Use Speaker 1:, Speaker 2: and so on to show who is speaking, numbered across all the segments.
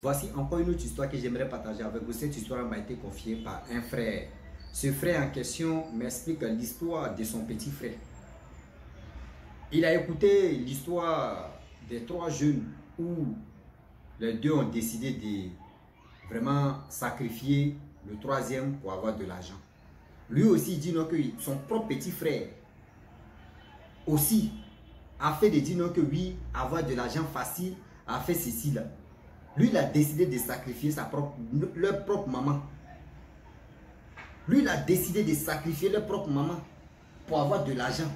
Speaker 1: Voici encore une autre histoire que j'aimerais partager avec vous. Cette histoire m'a été confiée par un frère. Ce frère en question m'explique l'histoire de son petit frère. Il a écouté l'histoire des trois jeunes où les deux ont décidé de vraiment sacrifier le troisième pour avoir de l'argent. Lui aussi dit non que son propre petit frère aussi a fait de dire non que oui, avoir de l'argent facile, a fait ceci là. Lui, il a décidé de sacrifier leur propre maman. Lui, il a décidé de sacrifier leur propre maman pour avoir de l'argent.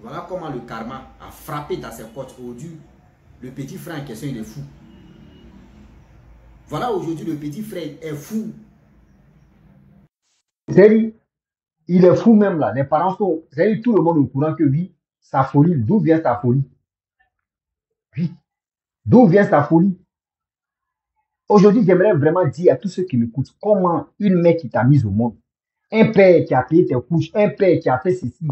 Speaker 1: Voilà comment le karma a frappé dans ses potes. Aujourd'hui, le petit frère en question, il est fou. Voilà, aujourd'hui, le petit frère est fou.
Speaker 2: Il est fou même là. Les parents sont, tout le monde au courant que oui, sa folie, d'où vient sa folie? Oui, d'où vient sa folie? Aujourd'hui, j'aimerais vraiment dire à tous ceux qui m'écoutent comment une mère qui t'a mise au monde, un père qui a payé tes couches, un père qui a fait ceci,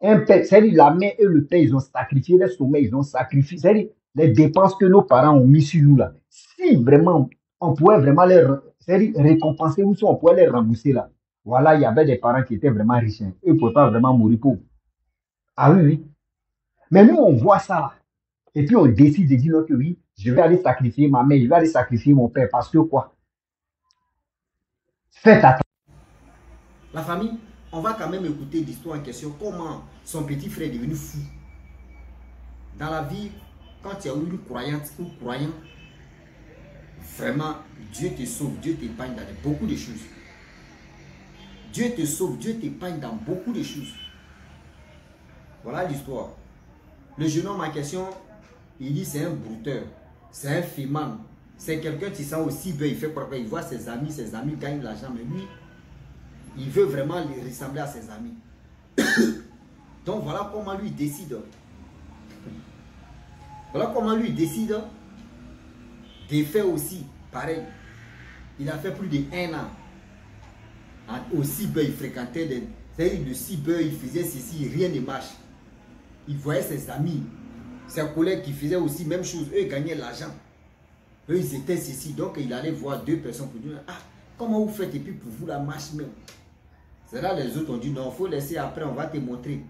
Speaker 2: un père, c'est-à-dire la mère et le père, ils ont sacrifié leur sommeil, ils ont sacrifié, c'est-à-dire les dépenses que nos parents ont mis sur nous là. Si vraiment, on pouvait vraiment les récompenser ou si on pouvait les rembourser là. Voilà, il y avait des parents qui étaient vraiment riches. Hein. Eux ne pouvaient pas vraiment mourir pauvres. Ah oui, oui. Mais nous, on voit ça là. Et puis on décide de dire non, que oui, je vais aller sacrifier ma mère, je vais aller sacrifier mon père. Parce que quoi? Faites attention.
Speaker 1: La famille, on va quand même écouter l'histoire en question. Comment son petit frère est devenu fou. Dans la vie, quand tu as eu une croyante ou croyant, vraiment, Dieu te sauve, Dieu t'épargne dans beaucoup de choses. Dieu te sauve, Dieu t'épargne dans beaucoup de choses. Voilà l'histoire. Le jeune homme en question, il dit c'est un brouteur, c'est un féman, c'est quelqu'un qui sent aussi bien, il fait quoi, il voit ses amis gagnent de l'argent, mais lui, il veut vraiment les ressembler à ses amis. Donc voilà comment lui décide. Voilà comment lui décide de faire aussi pareil. Il a fait plus de 1 an. Au cyber, il fréquentait le cyber, il faisait ceci, rien ne marche. Il voyait ses amis, ses collègues qui faisaient aussi même chose. Eux gagnaient l'argent. Eux ils étaient ceci. Donc il allait voir 2 personnes pour dire, ah, comment vous faites et puis pour vous la marche même. C'est là les autres ont dit, non, il faut laisser après, on va te montrer.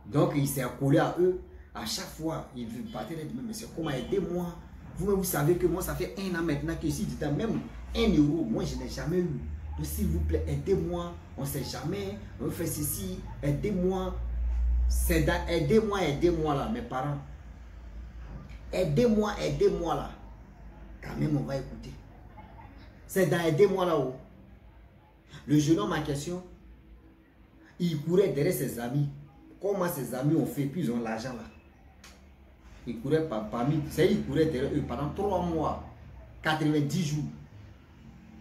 Speaker 1: Donc il s'est accolé à eux. À chaque fois, il partait de mais c'est comment aidez-moi. Vous-même, vous savez que moi, ça fait 1 an maintenant que si je même 1 euro, moi je n'ai jamais eu. Donc s'il vous plaît, aidez-moi. On ne sait jamais. On fait ceci. Aidez-moi. C'est dans aidez-moi là, mes parents. Aidez-moi là. Quand même, on va écouter. C'est dans aidez-moi là-haut. Le jeune homme en question, il courait derrière ses amis. Comment ses amis ont fait, puis ils ont l'argent là. Il courait parmi, il courait derrière eux pendant 3 mois, 90 jours.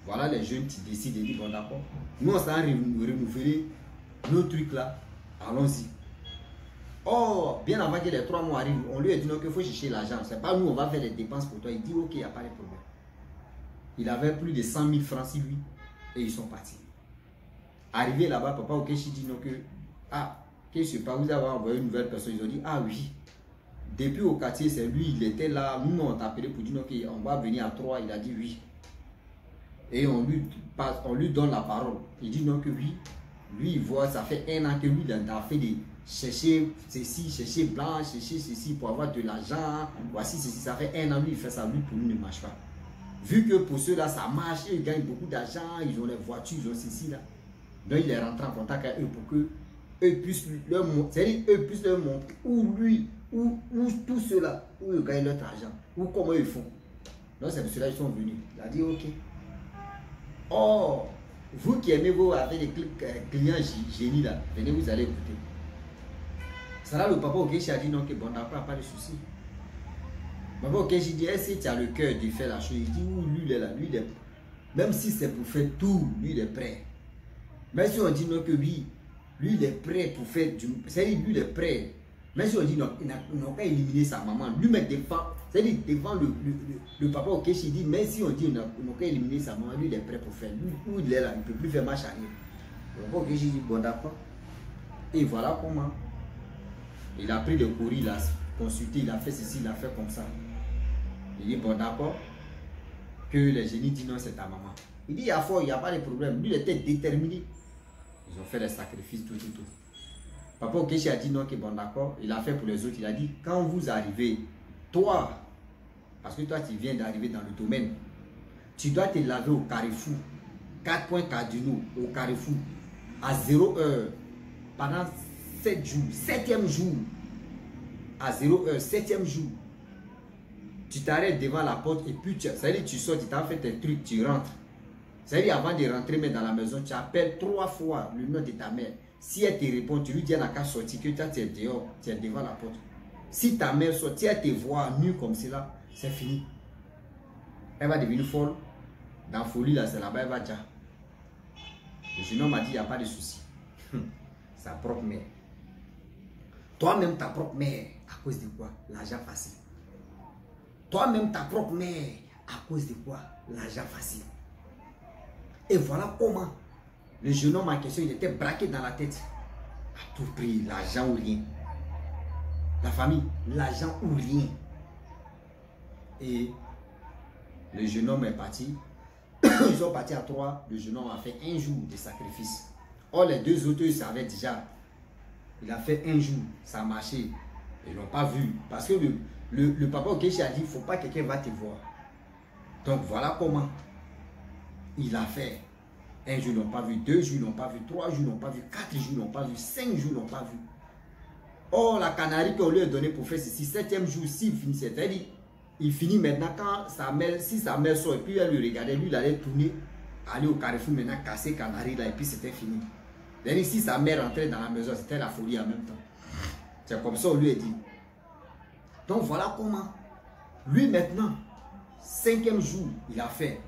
Speaker 1: Voilà les jeunes qui décident de dire, bon d'accord, nous on s'en renouveler nos trucs là, allons-y. Oh, bien avant que les 3 mois arrivent, on lui a dit non qu'il faut chercher l'argent. C'est pas nous, on va faire les dépenses pour toi. Il dit ok, il n'y a pas de problème. Il avait plus de 100 000 francs sur lui et ils sont partis. Arrivé là-bas, papa Okechi dit non que, ah, qu'est-ce qui se passe, vous avez envoyé une nouvelle personne. Ils ont dit, ah oui. Depuis au quartier, c'est lui, il était là. Nous, on t'a appelé pour dire okay, on va venir à 3. Il a dit oui. Et on lui donne la parole. Il dit non que oui. Lui, il voit, ça fait 1 an que lui, il a fait de chercher ceci, chercher blanc, chercher ceci pour avoir de l'argent. Voici ceci, ça fait 1 an, lui, il fait ça. Lui, pour nous, ne marche pas. Vu que pour ceux-là, ça marche, ils gagnent beaucoup d'argent, ils ont les voitures, ils ont ceci, là. Donc, il est rentré en contact avec eux pour que eux puissent leur montrer, où lui, ou tout cela, où ils gagnent leur argent, ou comment ils font. Donc c'est pour cela qu'ils sont venus. Il a dit ok. Oh, vous qui aimez vous avec des clients génies là, venez, vous allez écouter. C'est là le papa Okechi a dit non, que bon d'accord, pas de souci. Papa Okechi dit, est-ce que tu as le cœur de faire la chose? Il dit, lui il est là, lui il est, même si c'est pour faire tout, lui il est prêt. Même si on dit non que oui, lui il est prêt pour faire du, c'est-à-dire lui il est prêt. Même si on dit non, il n'a pas éliminé sa maman, lui-même devant, c'est-à-dire devant le papa Okechi, il dit, même si on dit il n'a pas éliminé sa maman, lui il est prêt pour faire. Lui, où il est là, il ne peut plus faire marche arrière. Le papa Okechi dit, bon d'accord. Et voilà comment. Il a pris le courrier, il a consulté, il a fait ceci, il a fait comme ça. Il dit, bon d'accord. que les génies disent non, c'est ta maman. Il dit, il y a fort, il n'y a pas de problème. Lui, il était déterminé. Ils ont fait des sacrifices, tout. Papa Okechi a dit non, que bon, d'accord. Il a fait pour les autres. Il a dit, quand vous arrivez, toi, parce que toi, tu viens d'arriver dans le domaine, tu dois te laver au carrefour. 4 points cardinaux au carrefour. À 0 heure. Pendant 7 jours. 7e jour. À 0 heure. 7e jour. Tu t'arrêtes devant la porte et puis c'est-à-dire tu sors, tu t'as fait tes trucs, tu rentres. C'est-à-dire avant de rentrer mais dans la maison, tu appelles 3 fois le nom de ta mère. Si elle te répond, tu lui dis à la case sortie que toi tu es dehors, tu es devant la porte. Si ta mère sort, si elle te voit nue comme cela, c'est fini. Elle va devenir folle. Dans folie là, c'est là-bas, elle va dire. Le jeune homme m'a dit, il n'y a pas de souci. Sa propre mère. Toi-même ta propre mère, à cause de quoi? L'argent facile. Toi-même ta propre mère, à cause de quoi? L'argent facile. Et voilà comment le jeune homme en question, il était braqué dans la tête. À tout prix, l'argent ou rien. La famille, l'argent ou rien. Et le jeune homme est parti. Ils sont partis à 3. Le jeune homme a fait 1 jour de sacrifice. Or, les 2 autres, ils savaient déjà. Il a fait 1 jour. Ça a marché. Ils ne l'ont pas vu. Parce que le papa Okechi a dit, il ne faut pas que quelqu'un va te voir. Donc, voilà comment il a fait. 1 jour, ils n'ont pas vu. 2 jours, ils n'ont pas vu. 3 jours, ils n'ont pas vu. 4 jours, ils n'ont pas vu. 5 jours, ils n'ont pas vu. Or, la canarie qu'on lui a donnée pour faire ceci, 7e jour, s'il finit, c'est-à-dire, il finit maintenant quand sa mère, si sa mère sort et puis elle lui regardait, lui il allait tourner, aller au carrefour maintenant, casser canarie là et puis c'était fini. C'est-à-dire, si sa mère rentrait dans la maison, c'était la folie en même temps. C'est comme ça on lui a dit. Donc voilà comment, lui maintenant, 5e jour, il a fait.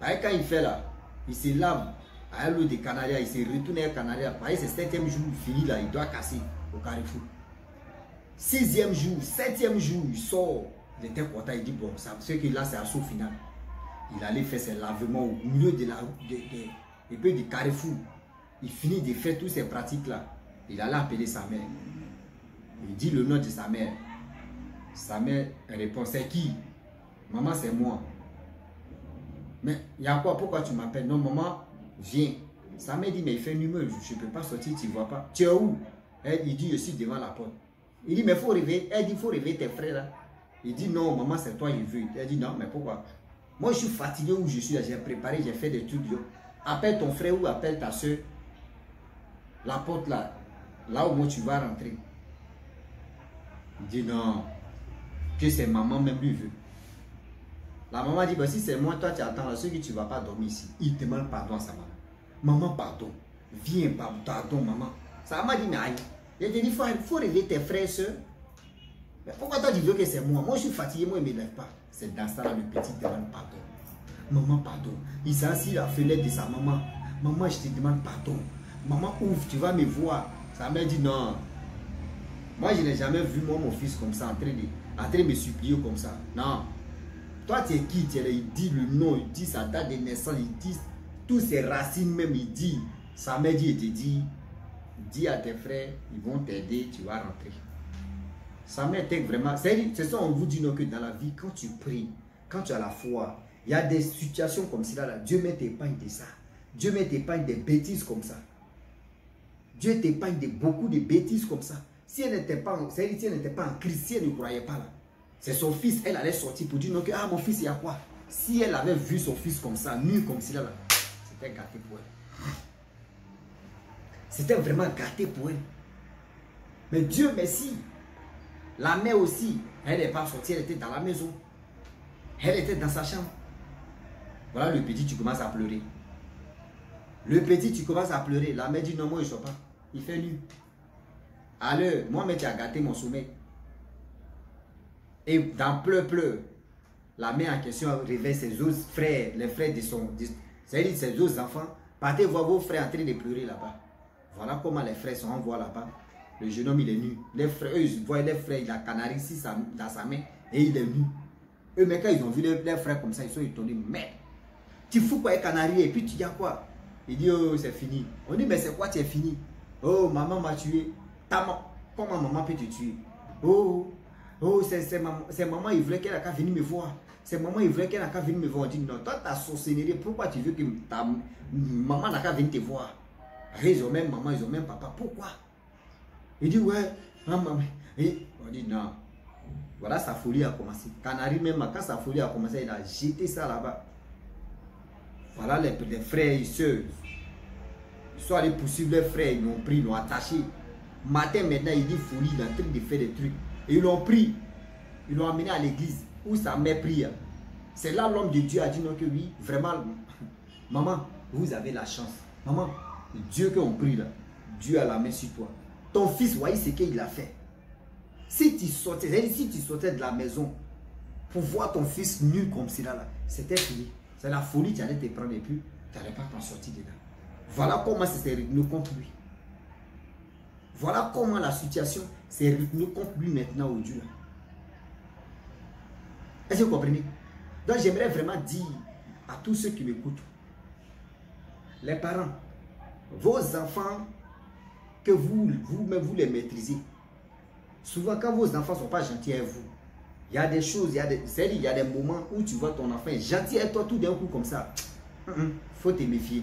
Speaker 1: Quand il fait là, il se lave à l'eau de Canaria, il se retourne à Canaria. C'est 7e jour, fini là, il doit casser au carrefour. 6e jour, 7e jour, il sort. Il était content, il dit bon, ça veut dire que là c'est à saut final. Il allait faire ses lavements au milieu de la et puis du carrefour. Il finit de faire toutes ces pratiques là. Il allait appeler sa mère. Il dit le nom de sa mère. Sa mère répond, c'est qui? Maman, c'est moi. Mais il y a quoi? Pourquoi tu m'appelles? Non, maman, viens. Sa mère dit, mais il fait numéro, je ne peux pas sortir, tu ne vois pas. Tu es où? Il dit, je suis devant la porte. Il dit, mais il faut réveiller. Elle dit, il faut réveiller tes frères là. Il dit, non, maman, c'est toi, je veux. Elle dit, non, mais pourquoi? Moi, je suis fatigué où je suis là, j'ai préparé, j'ai fait des trucs. Appelle ton frère ou appelle ta soeur. La porte là, là où moi tu vas rentrer. Il dit, non, que c'est maman même lui veut. La maman dit, bah, si c'est moi, toi tu attends là, ceux que tu ne vas pas dormir ici. Il demande pardon à sa maman. Maman, pardon. Viens, pardon, maman. Sa maman dit, mais aïe. Elle te dit, il faut réveiller tes frères et soeurs. Mais pourquoi toi tu veux que c'est moi? Moi je suis fatigué, moi je ne me lève pas. C'est dans ça là le petit demande pardon. Maman pardon. Il s'est assis à la fenêtre de sa maman. Maman je te demande pardon. Maman ouvre, tu vas me voir. Sa mère dit non. Moi je n'ai jamais vu moi, mon fils comme ça en train de me supplier comme ça. Non. Toi tu es qui? Il dit le nom, il dit sa date de naissance, il dit toutes ses racines même, il dit. Sa mère dit, il te dit, dis à tes frères, ils vont t'aider, tu vas rentrer. Ça m'était vraiment... C'est ça, on vous dit non, que dans la vie, quand tu pries, quand tu as la foi, il y a des situations comme cela, là, Dieu met t'épargne de ça. Dieu met t'épargne des bêtises comme ça. Dieu t'épargne de beaucoup de bêtises comme ça. Si elle n'était pas, en Christ, si elle ne croyait pas là, c'est son fils, elle allait sortir pour dire non, que ah, mon fils, il y a quoi? Si elle avait vu son fils comme ça, nu comme cela, là, c'était gâté pour elle. C'était vraiment gâté pour elle. Mais Dieu merci. La mère aussi, elle n'est pas sortie, elle était dans la maison. Elle était dans sa chambre. Voilà le petit, tu commences à pleurer. Le petit, tu commences à pleurer. La mère dit non, moi je ne sors pas. Il fait nu. À l'heure, moi, tu as gâté mon sommeil. Et dans pleur, la mère en question réveille ses autres frères, les frères de son... C'est-à-dire ses autres enfants. Partez voir vos frères en train de pleurer là-bas. Voilà comment les frères sont envoyés là-bas. Le jeune homme, il est nu. Les frères, eux, ils voient les frères, il a canarie ici dans sa main et il est nu. Eux, mais quand ils ont vu les frères comme ça, ils sont étonnés. Mais, tu fous quoi, les canaries? Et puis tu dis à quoi? Il dit, oh, c'est fini. On dit, mais c'est quoi, tu es fini? Oh, maman m'a tué. Comment maman peut te tuer? Oh, c'est maman, il voulait qu'elle a venir me voir. C'est maman, il voulait qu'elle n'a qu'à venir me voir. On dit non, toi, ta sorcellerie, pourquoi tu veux que ta maman n'a qu'à venir te voir? Ils ont même maman, ils ont même papa. Pourquoi? Il dit ouais, maman. Et on dit non. Voilà, sa folie a commencé. Canari même, quand sa folie a commencé, il a jeté ça là-bas. Voilà les frères et sœurs. Ils sont allés poursuivre les frères, ils l'ont pris, ils l'ont attaché. Matin maintenant, il dit folie, il est en train de faire des trucs. Et ils l'ont pris, ils l'ont amené à l'église où sa mère prie. C'est là l'homme de Dieu a dit non que oui, vraiment, maman, vous avez la chance. Maman, Dieu qu'on prie là, Dieu a la main sur toi. Ton fils, voyez ce qu'il a fait. Si tu sortais de la maison pour voir ton fils nul comme cela là, c'était fini. C'est la folie, tu allais te prendre et puis tu n'allais pas t'en sortir dedans. Voilà comment c'est rythmé contre lui. Voilà comment la situation s'est rythmée contre lui maintenant aujourd'hui. Est-ce que vous comprenez? Donc j'aimerais vraiment dire à tous ceux qui m'écoutent, les parents, vos enfants, que vous-même vous les maîtrisez. Souvent quand vos enfants ne sont pas gentils avec vous, il y a des choses, il y a des moments où tu vois ton enfant gentil avec toi tout d'un coup comme ça. Faut te méfier.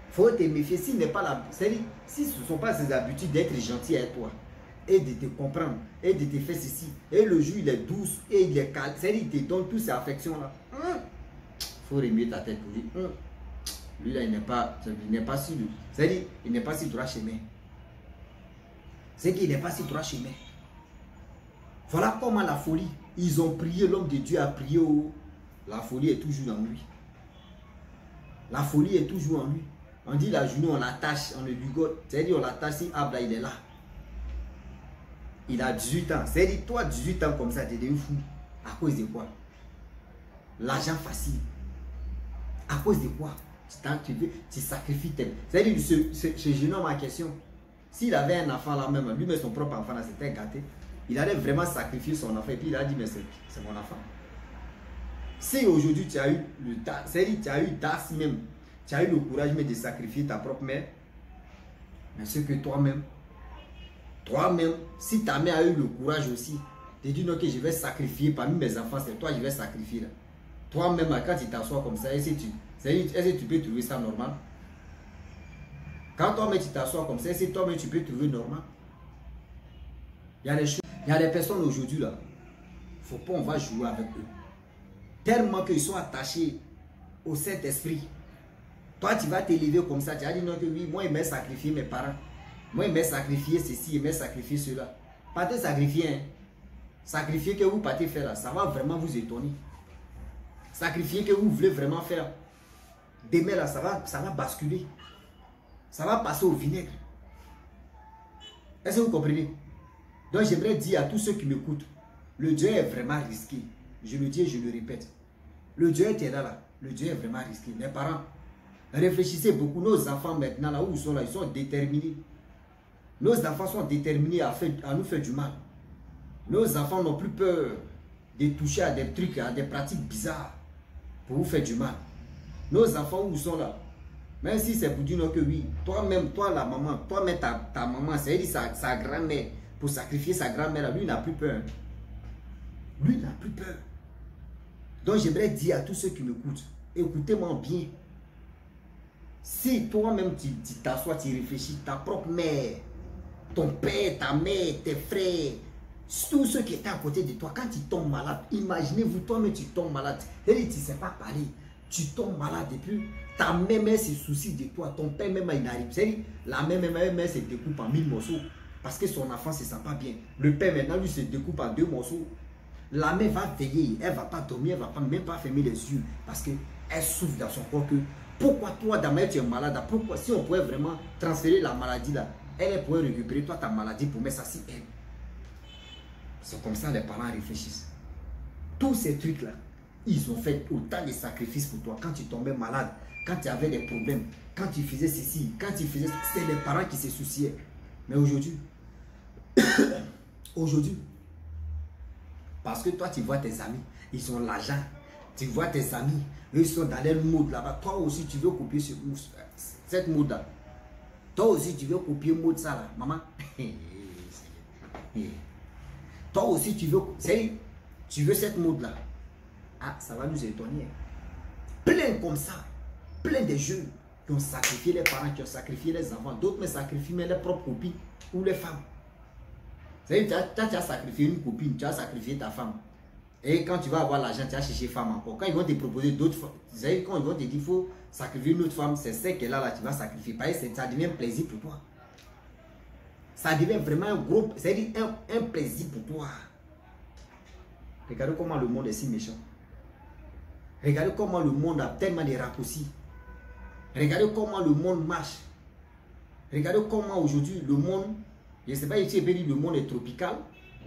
Speaker 1: Faut te méfier. S'il n'est pas là, si ce ne sont pas ses habitudes d'être gentil avec toi, et de te comprendre, et de te faire ceci, et le jour il est douce, et il est calme, c'est-à-dire il te donne toutes ces affections-là. Faut remuer ta tête pour dire, lui là il n'est pas si, c'est-à-dire il n'est pas si droit chemin. C'est qu'il n'est pas si droit chemin. Voilà comment la folie, ils ont prié, l'homme de Dieu a prié, la folie est toujours en lui. La folie est toujours en lui. On dit la journée, on l'attache, on le ligote, c'est-à-dire on l'attache, si Abla il est là. Il a 18 ans, c'est-à-dire toi 18 ans comme ça, tu es devenu fou. À cause de quoi? L'argent facile. À cause de quoi? Tu sacrifies tes... C'est-à-dire ce jeune homme en question, s'il avait un enfant là même, lui-même son propre enfant là, c'était gâté. Il allait vraiment sacrifier son enfant et puis il a dit mais c'est mon enfant. Si aujourd'hui tu as eu le tas, c'est-à-dire tu as eu das même, tu as eu le courage même de sacrifier ta propre mère, mais ce que toi-même, si ta mère a eu le courage aussi, de dire non que je vais sacrifier parmi mes enfants, c'est toi je vais sacrifier là. Toi-même quand tu t'assois comme ça, est-ce que tu peux trouver ça normal? Quand toi-même tu t'assois comme ça, est-ce que toi-même tu peux trouver normal? Il y a des choses. Il y a des personnes aujourd'hui là, faut pas on va jouer avec eux. Tellement qu'ils sont attachés au Saint-Esprit. Toi tu vas t'élever comme ça, tu as dit non que oui, moi il m'a sacrifié mes parents. Moi il m'a sacrifié ceci, il m'a sacrifié cela. Partez sacrifier, hein. Sacrifier que vous partez faire là, ça va vraiment vous étonner. Sacrifier que vous voulez vraiment faire. Demain là, ça va basculer. Ça va passer au vinaigre. Est-ce que vous comprenez? Donc j'aimerais dire à tous ceux qui m'écoutent, le Dieu est vraiment risqué. Je le dis et je le répète. Le Dieu est là. Le Dieu est vraiment risqué. Les parents, réfléchissez beaucoup. Nos enfants maintenant, là où ils sont là, ils sont déterminés. Nos enfants sont déterminés à nous faire du mal. Nos enfants n'ont plus peur de toucher à des trucs, à des pratiques bizarres pour vous faire du mal. Nos enfants où ils sont là, même si c'est pour dire non que oui, toi-même, toi la maman, toi-même ta maman, c'est sa grand-mère, pour sacrifier sa grand-mère, lui il n'a plus peur. Lui il n'a plus peur. Donc j'aimerais dire à tous ceux qui m'écoutent, écoutez-moi bien. Si toi-même tu t'assois, tu réfléchis, ta propre mère, ton père, ta mère, tes frères, tous ceux qui étaient à côté de toi, quand tu tombes malade, imaginez-vous, toi-même tu tombes malade, et tu ne sais pas parler, tu tombes malade et puis ta mère se soucie de toi, ton père même il n'arrive, c'est-à-dire la mère se découpe en 1000 morceaux, parce que son enfant ne se sent pas bien. Le père maintenant lui se découpe en 2 morceaux. La mère va veiller, elle ne va pas dormir, elle ne va même pas fermer les yeux, parce qu'elle souffre dans son corps que, pourquoi toi d'abord tu es malade, pourquoi si on pouvait vraiment transférer la maladie là, elle pourrait récupérer toi ta maladie pour mettre ça sur elle. C'est comme ça les parents réfléchissent. Tous ces trucs là, ils ont fait autant de sacrifices pour toi. Quand tu tombais malade, quand tu avais des problèmes, quand tu faisais ceci, quand tu faisais... C'est les parents qui se souciaient. Mais aujourd'hui, parce que toi tu vois tes amis, ils ont l'argent. Tu vois tes amis, eux ils sont dans leur mode là-bas. Toi aussi tu veux copier cette mode là. Toi aussi tu veux copier mode ça là, maman. Toi aussi tu veux cette mode là. Ah, ça va nous étonner. Plein comme ça. Plein de jeunes qui ont sacrifié les parents, qui ont sacrifié les enfants. D'autres me sacrifient même les propres copines ou les femmes. C'est-à-dire, tu as sacrifié une copine, tu as sacrifié ta femme. Et quand tu vas avoir l'argent, tu as cherché femme encore. Quand ils vont te proposer d'autres femmes, quand ils vont te dire qu'il faut sacrifier une autre femme, c'est celle qu'elle a là, tu vas sacrifier. Parce que ça devient un plaisir pour toi. Ça devient vraiment un gros, c'est-à-dire un plaisir pour toi. Regardez comment le monde est si méchant. Regardez comment le monde a tellement de raccourcis. Regardez comment le monde marche. Regardez comment aujourd'hui le monde, je ne sais pas si il peut dire le monde est tropical.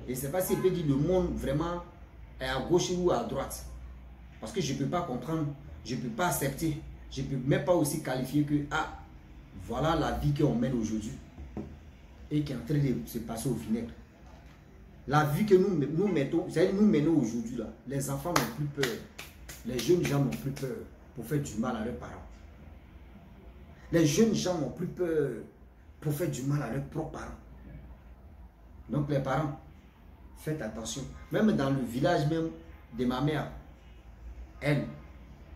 Speaker 1: Je ne sais pas si il peut dire le monde vraiment est à gauche ou à droite. Parce que je ne peux pas comprendre, je ne peux pas accepter. Je ne peux même pas aussi qualifier que, ah, voilà la vie qu'on mène aujourd'hui. Et qui est en train de se passer au vinaigre. La vie que nous mettons, c'est-à-dire nous menons aujourd'hui là, les enfants n'ont plus peur. Les jeunes gens n'ont plus peur pour faire du mal à leurs parents. Les jeunes gens n'ont plus peur pour faire du mal à leurs propres parents. Donc les parents, faites attention. Même dans le village même de ma mère, elle,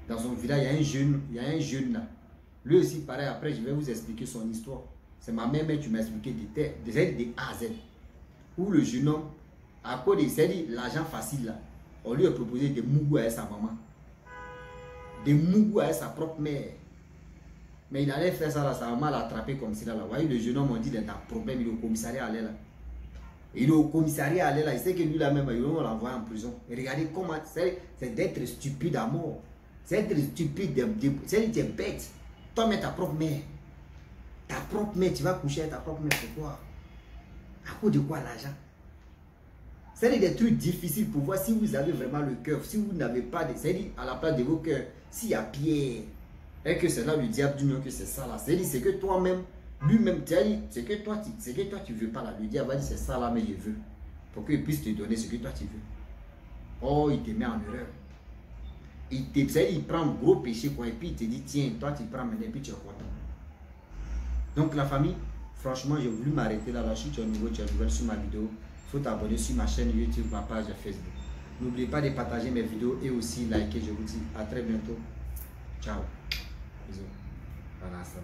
Speaker 1: dans son village, il y a un jeune là. Lui aussi, pareil, après je vais vous expliquer son histoire. C'est ma mère qui m'a expliqué de A à Z. Où le jeune homme, à cause de l'argent facile là, on lui a proposé des mougous à sa maman. Des mougous à sa propre mère. Mais il allait faire ça là, sa maman l'a attrapé comme ça là. Vous voyez, le jeune homme, on dit, il a un problème, il est au commissariat à l'aile là. Il est au commissariat à l'aile là, il sait que lui là même, il va l'envoyer en prison. Et regardez comment c'est d'être stupide à mort. C'est être stupide, c'est d'être bête. Toi, mais ta propre mère. Ta propre mère, tu vas coucher avec ta propre mère, pourquoi? À cause de quoi l'argent? C'est des trucs difficiles pour voir si vous avez vraiment le cœur, si vous n'avez pas de. C'est-à-dire à la place de vos cœurs, s'il y a pierre, et que c'est là le diable dit non, que c'est ça là. C'est-à-dire c'est que toi-même, lui-même, c'est que toi tu veux pas là. Le diable va dire c'est ça là, mais je veux. Pour qu'il puisse te donner ce que toi tu veux. Oh, il te met en erreur. Il prend un gros péché quoi, et puis il te dit tiens, toi tu prends maintenant et puis tu es content. Donc la famille, franchement, j'ai voulu m'arrêter là. Si tu es nouveau, tu es nouvelle sur ma vidéo, il faut t'abonner sur ma chaîne YouTube, ma page Facebook. N'oubliez pas de partager mes vidéos et aussi liker. Je vous dis à très bientôt. Ciao. Bisous. Voilà ça.